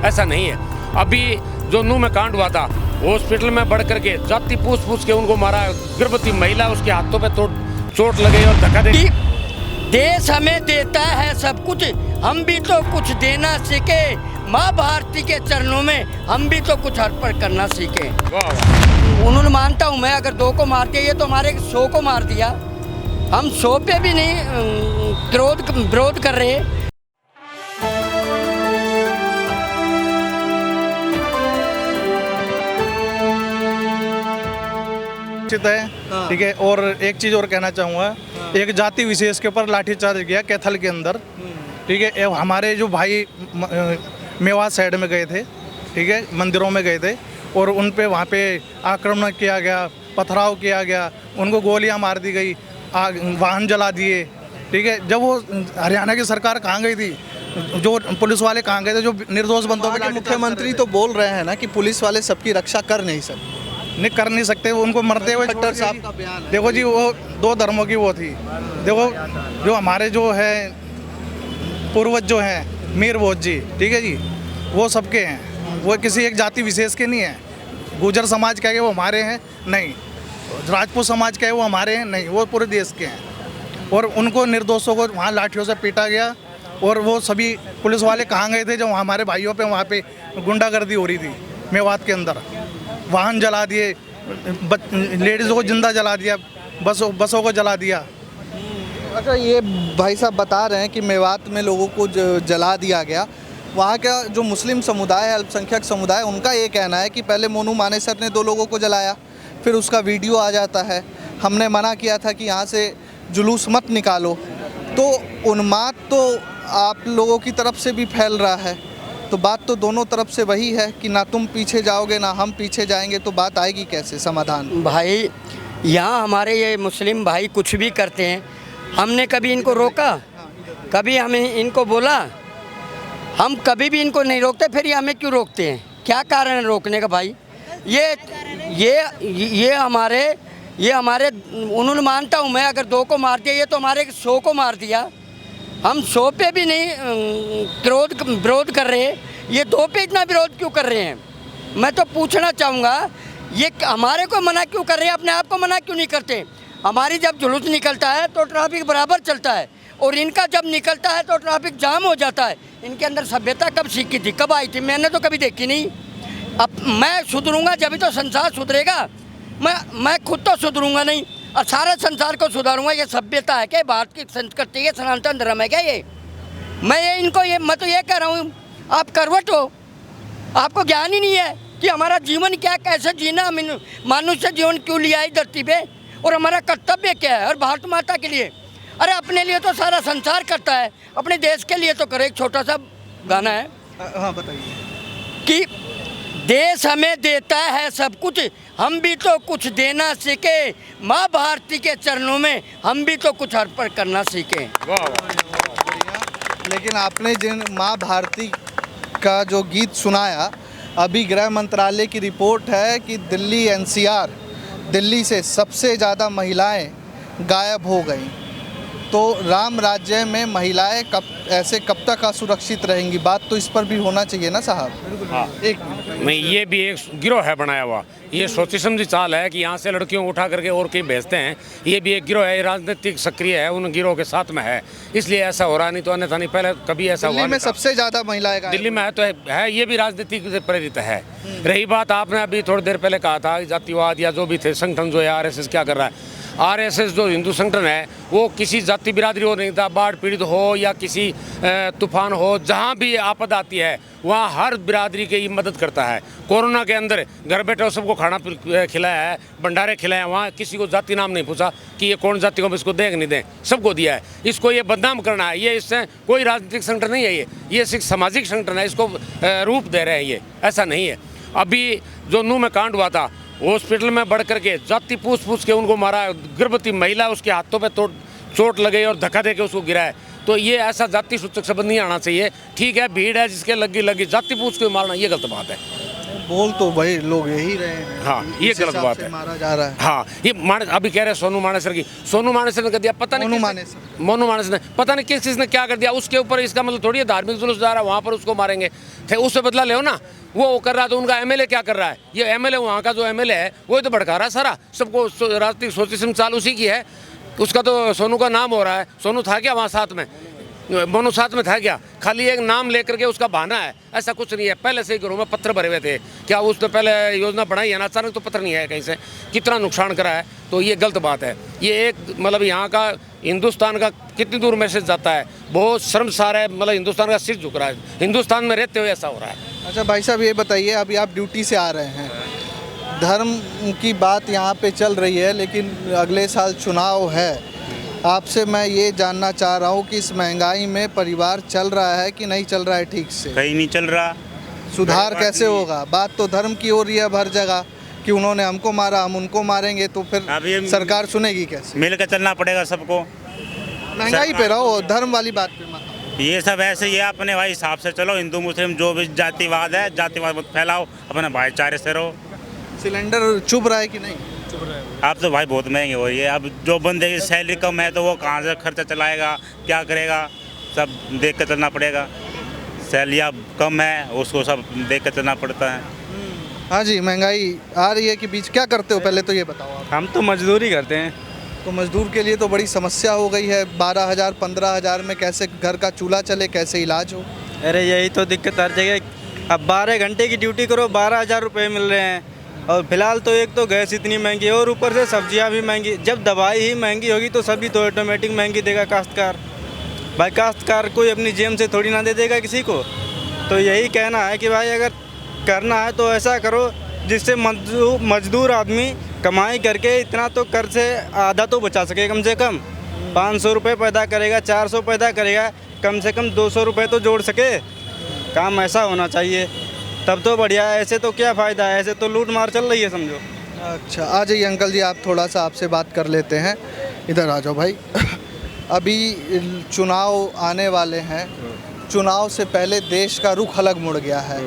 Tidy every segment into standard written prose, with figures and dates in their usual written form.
ऐसा नहीं है। अभी जो नूह में कांड हुआ था, हॉस्पिटल में बढ़ करके जाति पूछ के उनको मारा, गर्भवती महिला उसके हाथों पे चोट लगे और धक्का दे। देश हमें देता है सब कुछ, हम भी तो कुछ देना सीखे। माँ भारती के चरणों में हम भी तो कुछ अर्पण करना सीखे। उन्होंने मानता हूँ मैं, अगर 2 को मार दिया, ये तो हमारे 100 को मार दिया। हम 100 पे भी नहीं विरोध कर रहे। है ठीक है। और एक चीज़ और कहना चाहूँगा, एक जाति विशेष के ऊपर लाठीचार्ज किया कैथल के अंदर, ठीक है। हमारे जो भाई मेवात साइड में गए थे, ठीक है, मंदिरों में गए थे और उन पे वहाँ पे आक्रमण किया गया, पथराव किया गया, उनको गोलियां मार दी गई, वाहन जला दिए, ठीक है। जब वो हरियाणा की सरकार कहाँ गई थी, जो पुलिस वाले कहाँ गए थे, जो निर्दोष बंदों पे मुख्यमंत्री तो बोल रहे हैं ना कि पुलिस वाले सबकी रक्षा कर नहीं सकते, उनको मरते हुए खट्टर साहब का बयान है। देखो जी, वो 2 धर्मों की वो थी। देखो जो हमारे जो है पूर्वज जो हैं मीर भोज जी, ठीक है जी, वो सबके हैं, वो किसी एक जाति विशेष के नहीं हैं। गुर्जर समाज कहे वो हमारे हैं नहीं, राजपूत समाज कहे वो हमारे हैं नहीं, वो पूरे देश के हैं। और उनको निर्दोषों को वहाँ लाठियों से पीटा गया। और वो सभी पुलिस वाले कहाँ गए थे जब हमारे भाइयों पे वहाँ पे गुंडागर्दी हो रही थी मेवात के अंदर, वाहन जला दिए, लेडीज़ों को जिंदा जला दिया, बसों को जला दिया। अच्छा, ये भाई साहब बता रहे हैं कि मेवात में लोगों को जला दिया गया। वहाँ का जो मुस्लिम समुदाय है, अल्पसंख्यक समुदाय, उनका ये कहना है कि पहले मोनू मानेसर ने 2 लोगों को जलाया, फिर उसका वीडियो आ जाता है, हमने मना किया था कि यहाँ से जुलूस मत निकालो। तो उन्माद तो आप लोगों की तरफ से भी फैल रहा है, तो बात तो दोनों तरफ से वही है कि ना तुम पीछे जाओगे ना हम पीछे जाएंगे, तो बात आएगी कैसे समाधान? भाई यहाँ हमारे ये मुस्लिम भाई कुछ भी करते हैं, हमने कभी इनको रोका? कभी हमें इनको बोला? हम कभी भी इनको नहीं रोकते, फिर ये हमें क्यों रोकते हैं? क्या कारण है रोकने का भाई? ये हमारे उन्होंने मानता हूँ मैं, अगर 2 को मार दिया, ये तो हमारे 100 को मार दिया। हम 100 पे भी नहीं विरोध कर रहे, ये 2 पे इतना विरोध क्यों कर रहे हैं? मैं तो पूछना चाहूँगा, ये हमारे को मना क्यों कर रहे हैं, अपने आप को मना क्यों नहीं करते? हमारी जब जुलूस निकलता है तो ट्रैफिक बराबर चलता है, और इनका जब निकलता है तो ट्रैफिक जाम हो जाता है। इनके अंदर सभ्यता कब सीखी थी, कब आई थी? मैंने तो कभी देखी नहीं। अब मैं सुधरूंगा जब तो संसार सुधरेगा। मैं खुद तो सुधरूंगा नहीं, और सारे संसार को सुधारूंगा। ये सभ्यता है क्या? भारत की संस्कृति है, सनातन धर्म है क्या ये? मैं तो ये कह रहा हूँ, आप करवट हो, आपको ज्ञान ही नहीं है कि हमारा जीवन क्या, कैसे जीना, मनुष्य जीवन क्यों लिया है धरती पे, और हमारा कर्तव्य क्या है। और भारत माता के लिए, अरे अपने लिए तो सारा संसार करता है, अपने देश के लिए तो करे। एक छोटा सा गाना है, हाँ बताइए, कि देश हमें देता है सब कुछ, हम भी तो कुछ देना सीखे। माँ भारती के चरणों में हम भी तो कुछ अर्पण करना सीखे। लेकिन आपने जिन माँ भारती का जो गीत सुनाया, अभी गृह मंत्रालय की रिपोर्ट है कि दिल्ली NCR, दिल्ली से सबसे ज़्यादा महिलाएं गायब हो गई। तो राम राज्य में महिलाएं कब तक असुरक्षित रहेंगी? बात तो इस पर भी होना चाहिए ना साहब। हाँ। एक नहीं, ये भी एक गिरोह है बनाया हुआ, ये सोची समझी चाल है कि यहाँ से लड़कियों को उठा करके और कहीं भेजते हैं। ये भी एक गिरोह है, राजनीतिक सक्रिय है, उन गिरोह के साथ में है, इसलिए ऐसा हो रहा। नहीं तो अन्यथा नहीं, पहले कभी ऐसा हुआ दिल्ली में सबसे ज़्यादा महिलाएं दिल्ली में है तो है, ये भी राजनीतिक से प्रेरित है। रही बात, आपने अभी थोड़ी देर पहले कहा था जातिवाद या जो भी थे संगठन जो है RSS क्या कर रहा है। RSS जो हिंदू संगठन है, वो किसी जाति बिरादरी हो नहीं था, बाढ़ पीड़ित हो या किसी तूफान हो, जहाँ भी आपद आती है वहाँ हर बिरादरी की मदद करता है। कोरोना के अंदर घर बैठे सबको खाना खिलाया है, भंडारे खिलाए हैं, वहाँ किसी को जाति नाम नहीं पूछा कि ये कौन जाति को इसको दें नहीं दें, सबको दिया है। इसको ये बदनाम करना है, ये इससे कोई राजनीतिक संगठन नहीं है, ये सिर्फ सामाजिक संगठन है, इसको रूप दे रहे हैं, ये ऐसा नहीं है। अभी जो नूह में कांड हुआ था, हॉस्पिटल में बढ़ करके जाति पूछ के उनको मारा, गर्भवती महिला उसके हाथों पे चोट लगे और धक्का दे के उसको गिराया। तो ये ऐसा जाति सूचक शब्द नहीं आना चाहिए। ठीक है, भीड़ है जिसके लगी जाति पूछ के मारना, ये गलत बात है। बोल तो भाई लोग यही रहे हैं। हाँ, ये इस गलत हिसाब बात से है। मारा जा रहा है। हाँ, ये अभी कह रहे हैं सोनू मानेसर की, सोनू मानेसर ने कर दिया, पता नहीं मोनू मोनू मानेसर ने पता नहीं किस चीज़ ने क्या कर दिया, उसके ऊपर इसका मतलब थोड़ी है धार्मिक जुलूस जा रहा है वहाँ पर उसको मारेंगे थे, उससे बदला ले ना। वो कर रहा तो उनका एमएलए क्या कर रहा है, ये एमएलए वहाँ का जो एमएलए है वो तो भड़का रहा है सारा सबको, राजनीतिक सोच समझ चाल उसी की है, उसका तो सोनू का नाम हो रहा है। सोनू था क्या वहाँ साथ में, मोनू साथ में था क्या, खाली एक नाम लेकर के उसका बहाना है, ऐसा कुछ नहीं है। पहले से ही घरों में पत्थर भरे हुए थे, क्या उसने पहले योजना बनाई है ना, अचानक तो पत्थर नहीं है कहीं से, कितना नुकसान करा है, तो ये गलत बात है। ये एक मतलब यहाँ का हिंदुस्तान का कितनी दूर मैसेज जाता है, बहुत शर्मसार है, मतलब हिंदुस्तान का सिर झुक रहा है, हिंदुस्तान में रहते हुए ऐसा हो रहा है। अच्छा भाई साहब ये बताइए, अभी आप ड्यूटी से आ रहे हैं, धर्म की बात यहाँ पे चल रही है, लेकिन अगले साल चुनाव है, आपसे मैं ये जानना चाह रहा हूँ कि इस महंगाई में परिवार चल रहा है कि नहीं चल रहा है ठीक से? कहीं नहीं चल रहा। सुधार कैसे होगा? बात तो धर्म की हो रही है हर जगह कि उन्होंने हमको मारा, हम उनको मारेंगे, तो अब फिर ये सरकार सुनेगी कैसे? मिल कर चलना पड़ेगा सबको। महंगाई पे रहो, धर्म वाली बात पे मत आओ। ये सब ऐसे ही है, अपने भाई हिसाब से चलो, हिंदू मुस्लिम जो भी जातिवाद है, जातिवाद मत फैलाओ, अपने भाईचारे से रहो। सिलेंडर चुभ रहा है कि नहीं? अब तो भाई बहुत महंगी हो रही है, अब जो बंदे की सैलरी कम है तो वो कहाँ से खर्चा चलाएगा, क्या करेगा, सब देख कर चलना पड़ेगा। सैलरी कम है उसको सब देख कर चलना पड़ता है। हाँ जी, महंगाई आ रही है कि बीच क्या करते हो पहले तो ये बताओ आप। हम तो मजदूरी करते हैं। तो मजदूर के लिए तो बड़ी समस्या हो गई है, 12,000 15,000 में कैसे घर का चूल्हा चले, कैसे इलाज हो? अरे यही तो दिक्कत हर जगह। अब 12 घंटे की ड्यूटी करो, 12,000 रुपये मिल रहे हैं, और फिलहाल तो एक तो गैस इतनी महंगी है और ऊपर से सब्जियां भी महंगी। जब दवाई ही महंगी होगी तो सभी तो ऑटोमेटिक महंगी देगा काश्तकार। भाई काश्तकार कोई अपनी जेब से थोड़ी ना दे देगा किसी को। तो यही कहना है कि भाई अगर करना है तो ऐसा करो जिससे मजदूर आदमी कमाई करके इतना तो कर से आधा तो बचा सके, कम से कम 500 रुपये पैदा करेगा, 400 पैदा करेगा, कम से कम 200 रुपये तो जोड़ सके। काम ऐसा होना चाहिए तब तो बढ़िया है, ऐसे तो क्या फ़ायदा है, ऐसे तो लूट मार चल रही है समझो। अच्छा आ जाइए अंकल जी, आप थोड़ा सा आपसे बात कर लेते हैं, इधर आ जाओ भाई। अभी चुनाव आने वाले हैं, चुनाव से पहले देश का रुख अलग मुड़ गया है।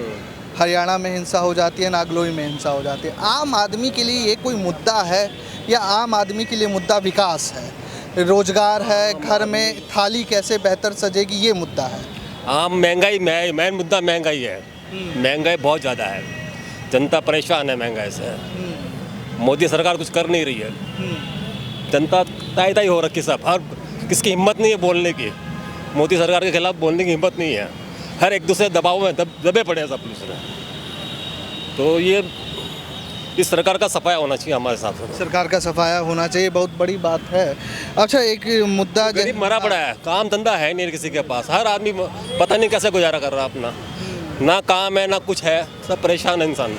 हरियाणा में हिंसा हो जाती है, नागलोई में हिंसा हो जाती है। आम आदमी के लिए ये कोई मुद्दा है या आम आदमी के लिए मुद्दा विकास है, रोजगार है, घर में थाली कैसे बेहतर सजेगी, ये मुद्दा है? आम महंगाई मेन मुद्दा महंगाई है। महंगाई बहुत ज़्यादा है, जनता परेशान है महंगाई से। मोदी सरकार कुछ कर नहीं रही है, जनता ताई ताई हो रखी सब, हर किसकी हिम्मत नहीं है बोलने की, मोदी सरकार के खिलाफ बोलने की हिम्मत नहीं है, हर एक दूसरे दबाव में दबे पड़े हैं सब दूसरे। तो ये इस सरकार का सफाया होना चाहिए हमारे साथ। सरकार का सफाया होना चाहिए, बहुत बड़ी बात है। अच्छा एक मुद्दा, गरीब मरा पड़ा है, काम धंधा है नहीं किसी के पास, हर आदमी पता नहीं कैसे गुजारा कर रहा है अपना, ना काम है ना कुछ है, सब परेशान है इंसान,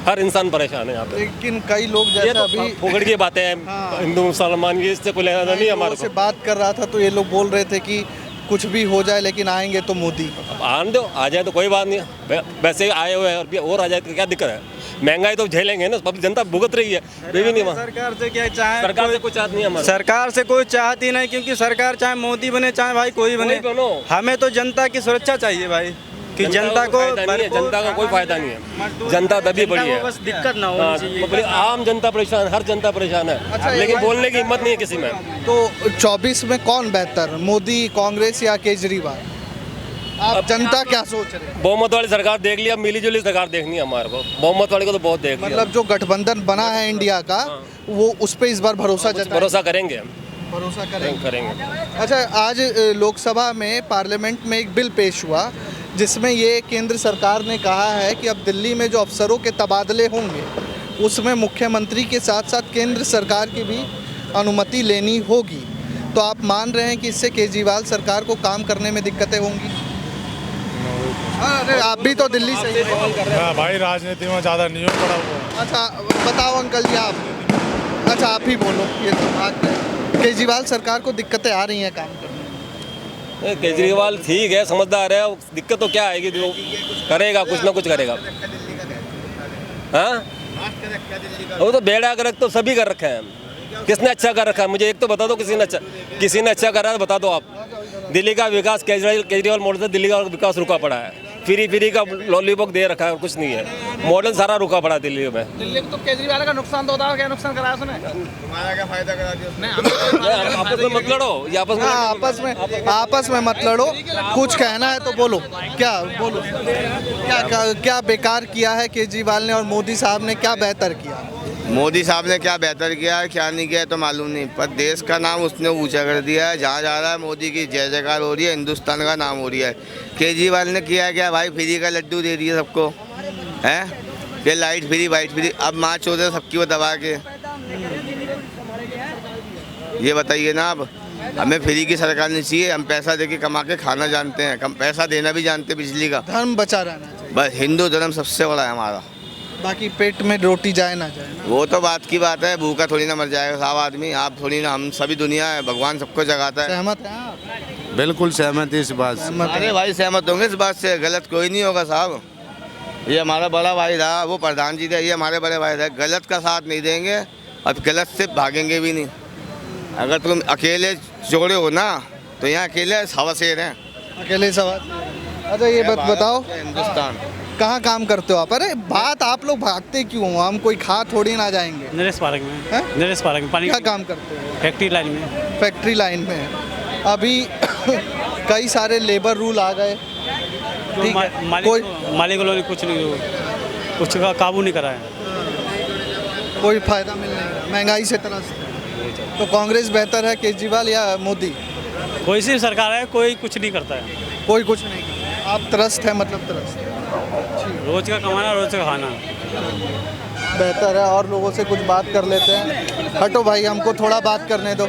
हर इंसान परेशान है यहाँ पे। लेकिन कई लोग ये जैसे तो अभी फोगड़ की बातें हैं, हिंदू मुसलमान की इससे कोई लेना देना नहीं हमारे से को। बात कर रहा था तो ये लोग बोल रहे थे कि कुछ भी हो जाए लेकिन आएंगे तो मोदी। अब आने दो, आ जाए तो कोई बात नहीं, वैसे आए हुए हैं और आ जाए तो क्या दिक्कत है, महंगाई तो झेलेंगे ना, पब्लिक जनता भुगत रही है। भी नहीं वहाँ सरकार से क्या चाहे, सरकार से कुछ चाहती नहीं हमारे, सरकार से कोई चाहती नहीं, क्योंकि सरकार चाहे मोदी बने चाहे भाई कोई बने, कोई बनो। हमें तो जनता की सुरक्षा चाहिए भाई, कि जनता को फायदा नहीं है, जनता का कोई फायदा नहीं है, जनता दबी पड़ी है, बस दिक्कत ना हाँ, पब्लिक आम जनता परेशान, हर जनता परेशान है, लेकिन बोलने की हिम्मत नहीं है किसी में। तो 24 में कौन बेहतर, मोदी, कांग्रेस या केजरीवाल? आप जनता क्या सोच रहे हैं? बहुमत वाली सरकार देख लिया, मिली जुली सरकार देखनी है हमारे को, बहुमत वाले को तो बहुत देख लिया। मतलब जो गठबंधन बना है इंडिया का, वो उस पे इस बार भरोसा जताएं? भरोसा करेंगे, भरोसा करेंगे। करेंगे। अच्छा आज लोकसभा में पार्लियामेंट में एक बिल पेश हुआ जिसमें ये केंद्र सरकार ने कहा है कि अब दिल्ली में जो अफसरों के तबादले होंगे उसमें मुख्यमंत्री के साथ साथ केंद्र सरकार की भी अनुमति लेनी होगी। तो आप मान रहे हैं कि इससे केजरीवाल सरकार को काम करने में दिक्कतें होंगी? अरे आप भी तो दिल्ली से ही हैं। हाँ भाई, राजनीति में ज़्यादा नहीं हो पड़ा हुआ। अच्छा बताओ अंकल जी आप, अच्छा आप ही बोलो, ये तो बात है, केजरीवाल सरकार को दिक्कतें आ रही हैं काम करने में? केजरीवाल ठीक है, समझदार है, दिक्कत तो क्या आएगी, जो करेगा कुछ ना कुछ करेगा। हाँ वो तो बेड़ा कर रख तो सभी कर रखे हैं, किसने अच्छा कर रखा है मुझे एक तो बता दो, किसी ने अच्छा करा है बता दो आप। दिल्ली का विकास केजरीवाल मोड़ से दिल्ली का विकास रुका पड़ा है, फ्री का लॉलीपॉप दे रखा है और कुछ नहीं है। मॉडल सारा रुका पड़ा दिल्ली में। दिल्ली में तो केजरीवाल का नुकसान तो होता, क्या नुकसान कराया उसने? हमारा क्या फायदा करा दिया उसने? आपस में मत लड़ो, ये आपस में मत लड़ो। कुछ कहना है तो बोलो, क्या बोलो, क्या बेकार किया है केजरीवाल ने और मोदी साहब ने क्या बेहतर किया? मोदी साहब ने क्या बेहतर किया है, क्या नहीं किया है तो मालूम नहीं, पर देश का नाम उसने ऊंचा कर दिया है। जहाँ जा रहा है मोदी की जय जयकार हो रही है, हिंदुस्तान का नाम हो रहा है। केजरीवाल ने किया है क्या भाई? फ्री का लड्डू दे दिया सबको, हैं? ये लाइट फ्री, वाइट फ्री, अब माँ चौधरी सबकी वो दबा के। ये बताइए ना, अब हमें फ्री की सरकार नहीं चाहिए। हम पैसा दे के कमा के खाना जानते हैं, कम पैसा देना भी जानते हैं। बिजली का धर्म बचा रहना चाहिए, बस हिंदू धर्म सबसे बड़ा है हमारा। बाकी पेट में रोटी जाए ना जाए ना। वो तो बात की बात है, भूखा थोड़ी ना मर जाएगा साहब आदमी। आप थोड़ी ना, हम सभी दुनिया है, भगवान सबको जगाता है। सहमत हैं आप? बिल्कुल सहमत है इस बात से। सहमत अरे हैं। भाई सहमत होंगे इस बात से, गलत कोई नहीं होगा साहब। ये हमारा बड़ा भाई था, वो प्रधान जी थे, ये हमारे बड़े भाई थे। गलत का साथ नहीं देंगे और गलत से भागेंगे भी नहीं। अगर तुम अकेले जोड़े हो ना तो यहाँ अकेले सवा शेर हैं। अकेले सवाल। अच्छा ये बात बताओ, हिंदुस्तान कहाँ काम करते हो आप? अरे बात, आप लोग भागते क्यों हो? हम कोई खा थोड़ी ना जाएंगे। नरेश पार्क में, हैं? नरेश पार्क में पानी क्या काम करते हो? फैक्ट्री लाइन में। फैक्ट्री लाइन में है। अभी कई सारे लेबर रूल आ गए, ठीक है, मालिक लोगों ने कुछ नहीं, कुछ का काबू नहीं करा है। कोई फायदा मिल नहीं रहा, महंगाई से त्रस्त है। तो कांग्रेस बेहतर है केजरीवाल या मोदी? कोई सी सरकार है, कोई कुछ नहीं करता है। कोई कुछ नहीं करता। आप त्रस्त है, मतलब त्रस्त है। रोज का कमाना, रोज का खाना। बेहतर है। और लोगों से कुछ बात कर लेते हैं। हटो भाई, हमको थोड़ा बात करने दो।